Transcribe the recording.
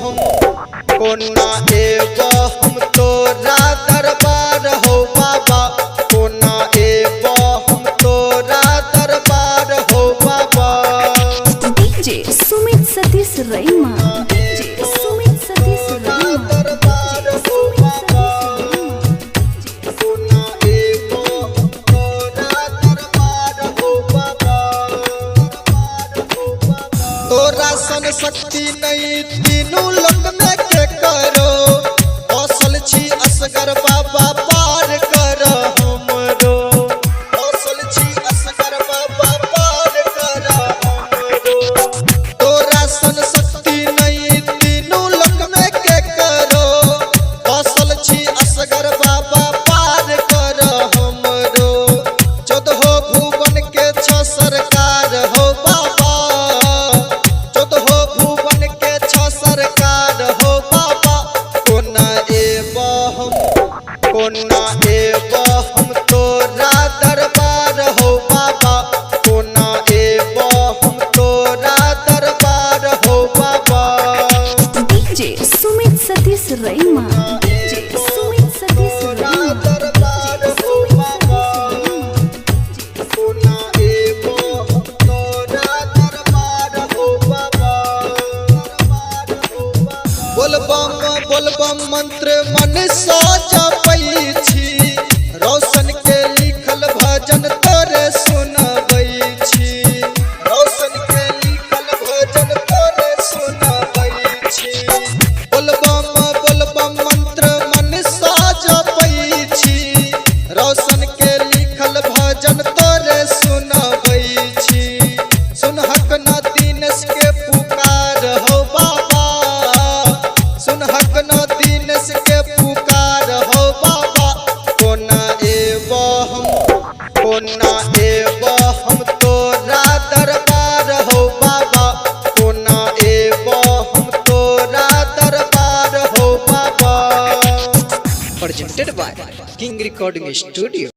हम कोना एब हम तोरा दरबार हो बाबा, कोना एब हम तोरा दरबार हो बाबा। डीजे सुमित सतीश रईमा, डीजे सुमित सतीश रईमा, दरबार हो बाबा, कोना एब हम तोरा दरबार हो बाबा। तोरा सन शक्ति नहीं तीनों लोक में के करो, हौसल छी असगर बाबा पार कर हमरो, हौसल छी असगर बाबा पार कर हमरो। तोरा सन शक्ति नहीं तीनों लोक में के करो, हौसल छी असगर बाबा पार कर हमरो। 14 भुवन के छ सरकार हो बाबा, 14 भुवन के छ सरकार हो बाबा। कोना एब हम तोरा दरबार हो बाबा, कोना एब हम तोरा दरबार हो बाबा। डीजे सुमित सतीश रईमा, डीजे सुमित सतीश रईमा, दरबार हो बाबा, कोना एब हम तोरा दरबार हो बाबा। बोलबम मंत्र मन सा जपै छी, रोशन के लिखल भजन तोरे सुनबै छी, रोशन के लिखल भजन तोरे सुनबै छी। बोलबम मंत्र मन सा जपै छी, रोशन के लिखल भजन तोरे सुनबै छी। सुनहक न दीनेश के पुकार हो बाबा, सुनहक न दीनेश के पुकार हो बाबा। कोना एब हम तोरा दरबार हो बाबा, कोना एब हम तोरा दरबार हो बाबा। presented by King Recording Studio।